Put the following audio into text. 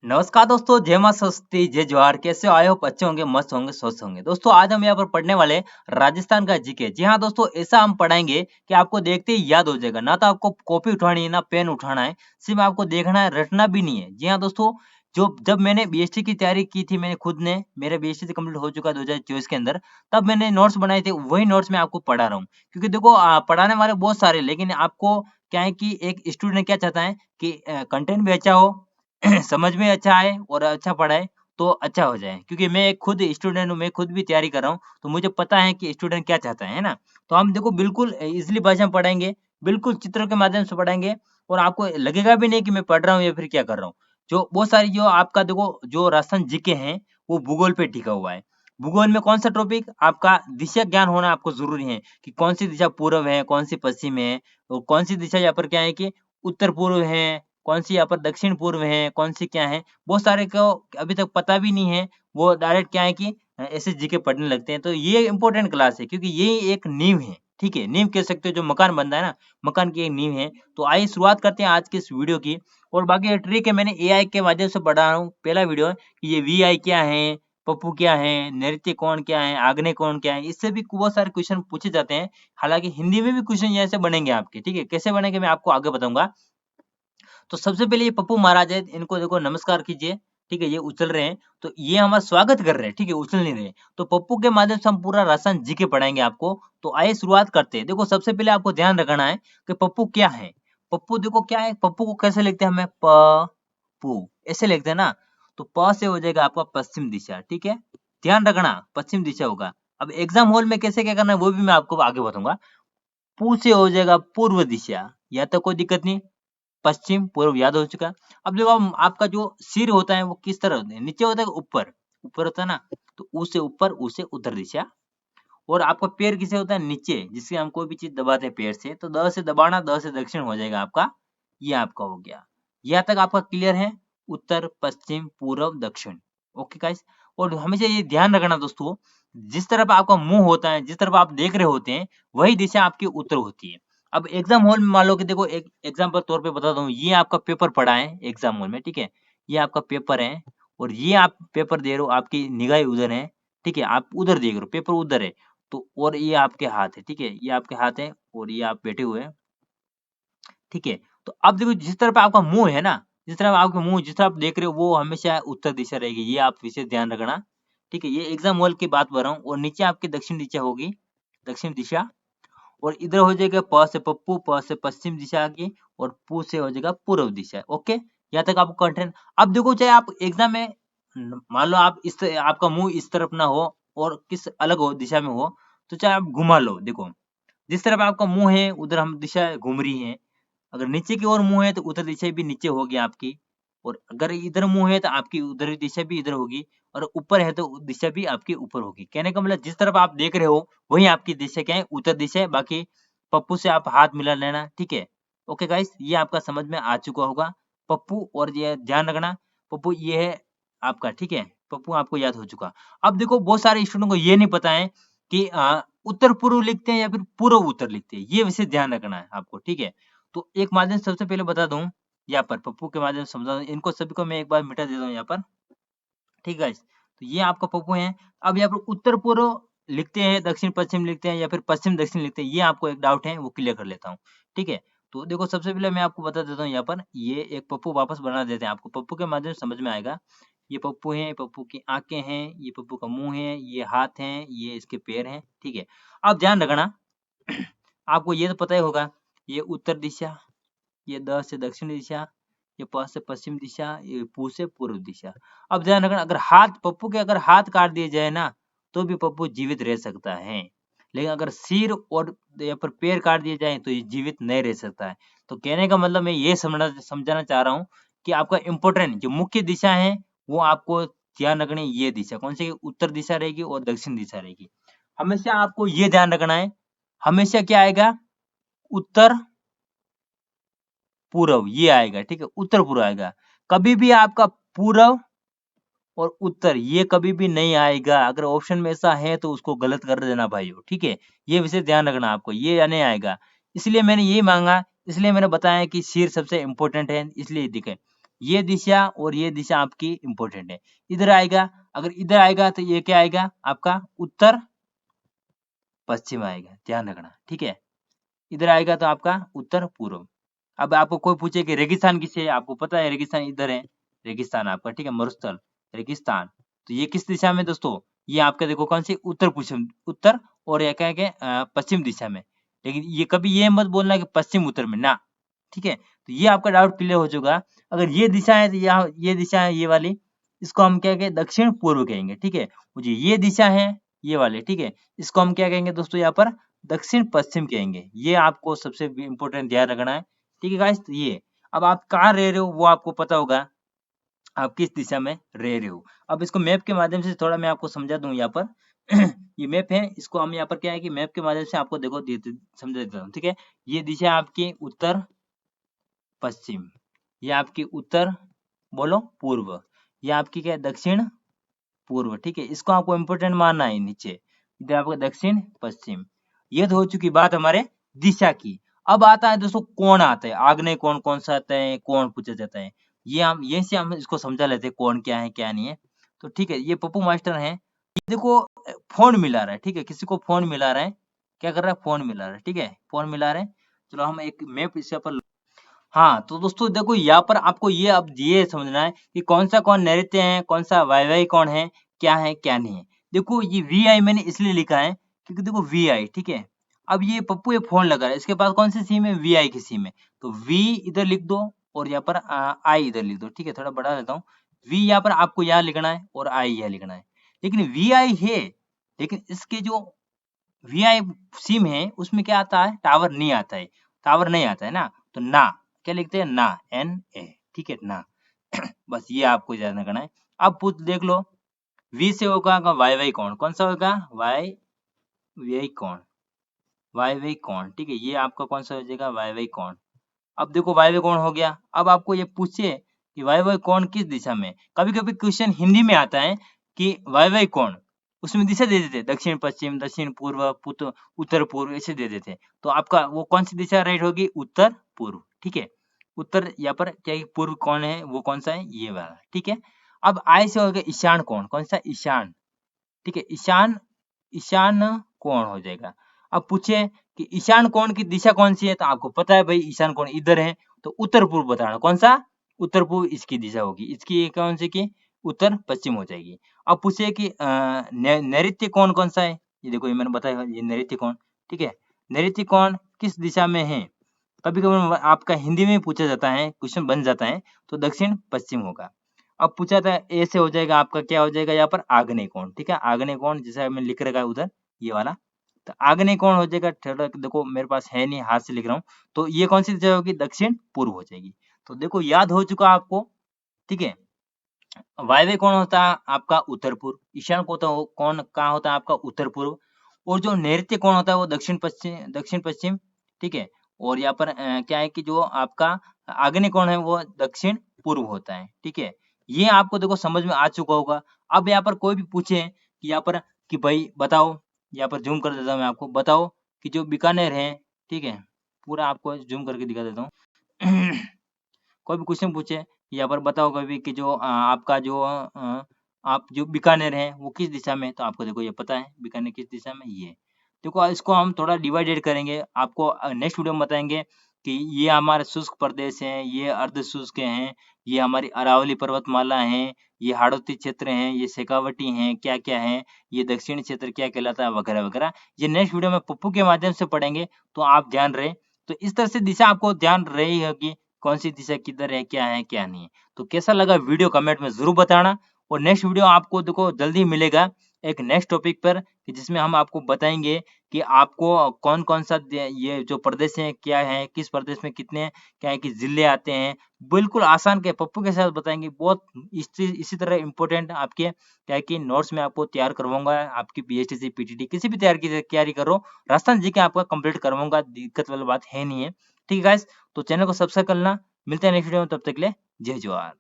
नमस्कार दोस्तों, जय मां सरस्वती, जय जवाहर। कैसे हो? आए हो? अच्छे होंगे, मस्त होंगे, स्वस्थ होंगे। दोस्तों आज हम यहाँ पर पढ़ने वाले हैं राजस्थान का जीके। जी हाँ दोस्तों, ऐसा हम पढ़ाएंगे कि आपको देखते ही याद हो जाएगा। ना तो आपको कॉपी उठानी है, ना पेन उठाना है, सिर्फ आपको देखना है, रटना भी नहीं है। जी हाँ दोस्तों, जो जब मैंने बीएसटी की तैयारी की थी, मैंने खुद ने, मेरा बीएसटी से कंप्लीट हो चुका है 2024 के अंदर, तब मैंने नोट्स बनाए थे, वही नोट्स मैं आपको पढ़ा रहा हूँ। क्योंकि देखो पढ़ाने वाले बहुत सारे, लेकिन आपको क्या है कि एक स्टूडेंट क्या चाहता है कि कंटेंट भी अच्छा हो, समझ में अच्छा आए और अच्छा पढ़ाए तो अच्छा हो जाए। क्योंकि मैं एक खुद स्टूडेंट हूँ, मैं खुद भी तैयारी कर रहा हूँ, तो मुझे पता है कि स्टूडेंट क्या चाहता है ना? तो हम देखो बिल्कुल ईज़िली भाषा में पढ़ाएँगे, बिल्कुल चित्रों के माध्यम से पढ़ाएँगे और आपको लगेगा भी नहीं कि मैं पढ़ रहा हूँ या फिर क्या कर रहा हूँ। जो बहुत सारी जो आपका देखो जो राजस्थान जीके हैं, वो भूगोल पे टिका हुआ है। भूगोल में कौन-सा टॉपिक? आपका दिशा ज्ञान होना आपको ज़रूरी है कि कौन सी दिशा पूर्व है, कौन सी पश्चिम है और कौन सी दिशा यहाँ पर क्या है कि उत्तर-पूर्व है, कौन-सी यहाँ पर दक्षिण-पूर्व है, कौन-सी क्या है, बहुत सारे को अभी तक पता भी नहीं है। वो डायरेक्ट क्या है कि ऐसे जीके पढ़ने लगते हैं। तो ये इम्पोर्टेंट क्लास है क्योंकि ये एक नींव है, ठीक है? नींव कह सकते हो जो मकान बनता है ना, मकान की एक नींव है। तो आइए शुरुआत करते हैं आज के इस वीडियो की और बाकी ये ट्रिक है मैंने एआई के माध्यम से पढ़ा रहा हूँ। पहला वीडियो है कि ये वीआई क्या है, पप्पू क्या है, नैऋत्य कोण क्या है, आग्नेय कोण क्या है, इससे भी बहुत सारे क्वेश्चन पूछे जाते हैं। हालाँकि हिंदी में भी क्वेश्चन ऐसे बनेंगे आपके, ठीक है? कैसे बनेंगे मैं आपको आगे बताऊँगा। तो सबसे पहले ये पप्पू महाराज है, इनको देखो नमस्कार कीजिए, ठीक है? ये उछल रहे हैं, तो ये हमारा स्वागत कर रहे हैं, ठीक है? उछल नहीं रहे। तो पप्पू के माध्यम से हम पूरा राजस्थान जीके पढ़ाएँगे आपको। तो आइए शुरुआत करते हैं। देखो सबसे पहले आपको ध्यान रखना है कि पप्पू क्या है? पप्पू देखो क्या है? पप्पू को कैसे लिखते हैं हमें? प, पू ऐसे लिखते हैं ना? तो प से हो जाएगा आपका पश्चिम दिशा, ठीक है? ध्यान रखना पश्चिम दिशा होगा। अब एग्ज़ाम हॉल में कैसे क्या करना है वो भी मैं आपको आगे बताऊँगा। पू से हो जाएगा पूर्व दिशा, या तो कोई दिक्कत नहीं। पश्चिम, पूर्व याद हो चुका। अब देखो आपका जो सिर होता है वो किस तरह होता है? नीचे होता है कि ऊपर? ऊपर होता है ना? तो ऊ से ऊपर, ऊ से उत्तर दिशा और आपका पैर किसे होता है? नीचे, जिससे हम कोई भी चीज़ दबाते हैं पैर से, तो द से दबाना, द से दक्षिण हो जाएगा आपका, ये आपका हो गया। यहाँ तक आपका क्लियर है? उत्तर, पश्चिम, पूर्व, दक्षिण। Okay guys? और हमेशा ये ध्यान रखना दोस्तों, जिस तरफ आपका मुँह होता है, जिस तरफ आप देख रहे होते हैं, वही दिशा आपकी उत्तर होती है। अब एग्ज़ाम हॉल में मान लो कि देखो एक एग्ज़ाम्पल तौर पे बताता हूँ, ये आपका पेपर पड़ा है एग्ज़ाम हॉल में, ठीक है? ये आपका पेपर है और ये आप पेपर दे रहे हो, आपकी निगाहें उधर हैं, ठीक है? आप उधर देख रहे हो, पेपर उधर है। तो और ये आपके हाथ है, ठीक है? ये आपके हाथ है और ये आप बैठे हुए हैं, ठीक है? तो अब देखो जिस तरफ आपका मुँह है ना, जिस तरफ आपका मुँह जिस तरफ आप देख रहे हो वो हमेशा उत्तर दिशा रहेगी, ये आप विशेष ध्यान रखना, ठीक है? ये एग्ज़ाम हॉल की बात कर रहा हूँ और नीचे आपकी दक्षिण दिशा होगी, दक्षिण दिशा और इधर हो जाएगा प से पप्पू, प से पश्चिम दिशा की और पू से हो जाएगा पूर्व दिशा, ओके? यहाँ तक आपको कंटेंट अब देखो चाहे आप एग्ज़ाम में मान लो आप आपका मुँह इस तरफ ना हो और किस अलग हो दिशा में हो, तो चाहे आप घुमा लो, देखो। जिस तरफ आपका मुँह है, उधर हम दिशा घूम रही है। अगर नीचे की ओर मुँह है, तो उधर दिशा भी नीचे होगी आपकी और अगर इधर मुँह है, तो आपकी उधर दिशा भी इधर होगी और ऊपर है, तो दिशा भी आपकी ऊपर होगी। कहने का मतलब जिस तरफ आप देख रहे हो, वही आपकी दिशा क्या है? उत्तर दिशा है। बाकी पप्पू से आप हाथ मिला लेना, ठीक है? ओके गाइस, ये आपका समझ में आ चुका होगा। पप्पू और ये ध्यान रखना, पप्पू ये है आपका, ठीक है? पप्पू आपको याद हो चुका। अब देखो बहुत सारे स्टूडेंट को ये नहीं पता है कि उत्तर-पूर्व लिखते हैं या फिर पूर्व-उत्तर लिखते हैं। ये विशेष ध्यान रखना है आपको, ठीक है? तो एक माध्यम सबसे पहले बता दूँ, यहाँ पर पप्पू के माध्यम से समझा दूँ, इनको सभी को मैं एक बार मिटा देता हूँ यहाँ पर, ठीक है गाइस? तो ये आपका पप्पू हैं। अब यहाँ पर उत्तर-पूर्व लिखते हैं, दक्षिण-पश्चिम लिखते हैं या फिर पश्चिम-दक्षिण लिखते हैं, ये आपको एक डाउट है, वो क्लियर कर लेता हूँ, ठीक है? तो देखो सबसे पहले मैं आपको बता देता हूँ यहाँ पर, ये एक पप्पू वापस बना देते हैं आपको, पप्पू के माध्यम से समझ में आएगा। ये पप्पू हैं, पप्पू की आँखें हैं, ये पप्पू का मुँह है, ये हाथ हैं, ये इसके पैर हैं, ठीक है? अब ध्यान रखना, आपको ये तो पता ही होगा, ये उत्तर दिशा, ये द से दक्षिण दिशा, ये प से पश्चिम दिशा, ये पू से पूर्व दिशा। अब ध्यान रखना अगर हाथ पप्पू के अगर हाथ काट दिए जाए ना, तो भी पप्पू जीवित रह सकता है। लेकिन अगर सिर और या फिर पैर काट दिए जाएँ तो ये जीवित नहीं रह सकता है। तो कहने का मतलब मैं ये समझाना चाह रहा हूँ कि आपका इम्पोर्टेंट जो मुख्य दिशा है, वो आपको ध्यान रखनी है ये दिशा। कौन-सी? उत्तर दिशा रहेगी और दक्षिण दिशा रहेगी। हमेशा आपको ये ध्यान रखना है, हमेशा क्या आएगा? उत्तर पूरब ये आएगा, ठीक है? उत्तर पूर्व आएगा। कभी भी आपका पूरब और उत्तर ये कभी भी नहीं आएगा। अगर ऑप्शन में ऐसा है तो उसको गलत कर देना भाइयों, ठीक है? ये विशेष ध्यान रखना आपको, ये नहीं आएगा। इसलिए मैंने ये माँगा, इसलिए मैंने बताया कि सिर सबसे इम्पोर्टेंट है, इसलिए दिखे। ये दिशा और ये दिशा आपकी इंपॉर्टेंट है। इधर आएगा, अगर इधर आएगा तो ये क्या आएगा आपका उत्तर पश्चिम आएगा, ध्यान रखना, ठीक है। इधर आएगा तो आपका उत्तर पूर्व। अब आपको कोई पूछे कि रेगिस्तान किसे है, आपको पता है रेगिस्तान इधर है, रेगिस्तान आपका, ठीक है, मरुस्थल, रेगिस्तान। तो ये किस दिशा में दोस्तों, ये आपका देखो कौन सी उत्तर पश्चिम, उत्तर और ये क्या है पश्चिम दिशा में। लेकिन ये कभी ये मत बोलना कि पश्चिम उत्तर में ना, ठीक है। तो ये आपका डाउट क्लियर हो चुका। अगर ये दिशा है तो यहाँ ये दिशा है, ये वाली, इसको हम क्या कहेंगे, दक्षिण पूर्व कहेंगे, ठीक है। मुझे ये दिशा है, ये वाले, ठीक है, इसको हम क्या कहेंगे दोस्तों, यहाँ पर दक्षिण पश्चिम कहेंगे। ये आपको सबसे इम्पोर्टेंट ध्यान रखना है, ठीक है गाइस। तो ये अब आप कहाँ रह रहे हो वो आपको पता होगा, आप किस दिशा में रह रहे हो। अब इसको मैप के माध्यम से थोड़ा मैं आपको समझा दूं यहाँ पर। ये मैप है, इसको हम यहाँ पर क्या है कि मैप के माध्यम से आपको देखो समझा देता हूँ, ठीक है। ये दिशा आपकी उत्तर पश्चिम, ये आपकी उत्तर बोलो पूर्व, ये आपकी क्या है दक्षिण पूर्व, ठीक है। इसको आपको इम्पोर्टेंट मानना है नीचे, इधर आपका दक्षिण पश्चिम। ये तो हो चुकी बात हमारे दिशा की। अब आता है दोस्तों कोण आता है, आग्नेय कोण कौन सा आता है, कोण पूछा जाता है। ये हम ये से हम इसको समझा लेते हैं कोण क्या है क्या नहीं है। तो ठीक है, ये पप्पू मास्टर है, ये देखो फोन मिला रहा है, ठीक है, किसी को फोन मिला रहा है, क्या कर रहा है, फोन मिला रहा है, ठीक है, फोन मिला रहा है। चलो हम एक मैप इसके ऊपर, हाँ तो दोस्तों देखो यहाँ पर आपको ये अब ये समझना है कि कौन सा कौन नैऋत्य है, कौन सा वायव्य कौन है क्या नहीं है। देखो ये वी आई मैंने इसलिए लिखा है क्योंकि देखो वी आई, ठीक है। अब ये पप्पू ये फोन लगा रहा है, इसके पास कौन सी सिम है, वी आई की सिम है। तो वी इधर लिख दो और यहाँ पर आई इधर लिख दो, ठीक है, थोड़ा बढ़ा देता हूँ। वी यहाँ पर आपको यहाँ लिखना है और आई यहाँ लिखना है। लेकिन वी आई है, लेकिन इसके जो वी आई सिम है उसमें क्या आता है, टावर नहीं आता है, टावर नहीं आता है ना, तो ना क्या लिखते हैं, ना, एन ए, ठीक है ना। बस ये आपको ध्यान करना है। अब पूछ देख लो, वी से होगा वाई वाई कौन, कौन सा होगा, वाई वाई कौन, वाई वाई कौन, ठीक है, ये आपका कौन सा हो जाएगा, वाई वाई कौन। अब देखो वाई वाई कौन हो गया। अब आपको ये पूछे कि वाई वाई कौन किस दिशा में, कभी कभी क्वेश्चन हिंदी में आता है कि वाई वाई कौन, उसमें दिशा दे देते, दक्षिण पश्चिम, दक्षिण पूर्व, उत्तर पूर्व ऐसे दे देते। तो आपका वो कौन सी दिशा राइट होगी, उत्तर पूर्व, ठीक है। उत्तर यहाँ पर क्या है, पूर्व कौन है, वो कौन सा है, ये वाला, ठीक है। अब आई से हो गया ईशान कौन, कौन सा, ईशान, ठीक है, ईशान, ईशान कौन हो जाएगा। अब पूछे कि ईशान कोण की दिशा कौन सी है, तो आपको पता है भाई ईशान कोण इधर है, तो उत्तर पूर्व बताना, कौन सा, उत्तर पूर्व इसकी दिशा होगी, इसकी कौन सी की, उत्तर पश्चिम हो जाएगी। अब पूछे कि नैऋत्य कोण कौन सा है, ये देखो ये मैंने बताया, ये नैऋत्य कोण, ठीक है, नैऋत्य कोण किस दिशा में है। कभी कभी आपका हिंदी में पूछा जाता है, क्वेश्चन बन जाता है, तो दक्षिण पश्चिम होगा। अब पूछा था ए से हो जाएगा आपका क्या हो जाएगा यहाँ पर, आग्नेय कोण, ठीक है, आग्नेय कोण जैसा मैंने लिख रखा है उधर, ये वाला। तो आग्नेय कोण हो जाएगा, थोड़ा देखो मेरे पास है नहीं, हाथ से लिख रहा हूँ, तो ये कौन सी दिशा होगी, दक्षिण पूर्व हो जाएगी। तो देखो याद हो चुका आपको, ठीक है। वायव्य कोण होता है आपका उत्तर पूर्व, ईशान कोण कहाँ होता है आपका उत्तर पूर्व, और जो नैऋत्य कोण होता है वो दक्षिण पश्चिम, ठीक है। और यहाँ पर क्या है कि जो आपका आग्नेय कोण है वो दक्षिण पूर्व होता है, ठीक है। ये आपको देखो समझ में आ चुका होगा। अब यहाँ पर कोई भी पूछे कि यहाँ पर कि भाई बताओ, यहाँ पर जूम कर देता हूँ मैं आपको, बताओ कि जो बीकानेर है, ठीक है, पूरा आपको जूम करके दिखा देता हूँ। कोई भी क्वेश्चन पूछे यहाँ पर बताओ कभी कि जो आपका जो आप जो बीकानेर है वो किस दिशा में है? तो आपको देखो ये पता है बीकानेर किस दिशा में, ये देखो इसको हम थोड़ा डिवाइडेड करेंगे, आपको नेक्स्ट वीडियो में बताएंगे कि ये हमारे शुष्क प्रदेश हैं, ये अर्ध शुष्क हैं, ये हमारी अरावली पर्वतमाला है, ये हाड़ौती क्षेत्र हैं, ये शेखावटी हैं, क्या क्या है, ये दक्षिणी क्षेत्र क्या कहलाता है, वगैरह वगैरह। ये नेक्स्ट वीडियो में पप्पू के माध्यम से पढ़ेंगे, तो आप ध्यान रहे। तो इस तरह से दिशा आपको ध्यान रही होगी, कौन सी दिशा किधर है, क्या नहीं है। तो कैसा लगा वीडियो कमेंट में जरूर बताना। और नेक्स्ट वीडियो आपको देखो जल्दी मिलेगा एक नेक्स्ट टॉपिक पर, कि जिसमें हम आपको बताएंगे कि आपको कौन कौन सा ये जो प्रदेश है क्या है, किस प्रदेश में कितने क्या है कि जिले आते हैं, बिल्कुल आसान के पप्पू के साथ बताएंगे। बहुत इसी तरह इम्पोर्टेंट आपके क्या है कि नोट्स में आपको तैयार करवाऊंगा, आपकी पीएचडी पीटीटी किसी भी तैयारी करो, राजस्थान जी के आपका कंप्लीट करवाऊंगा, दिक्कत वाली बात है नहीं है, ठीक है गाइस। तो चैनल को सब्सक्राइब करना, मिलते हैं नेक्स्ट वीडियो में, तब तक के लिए जय जवाहर।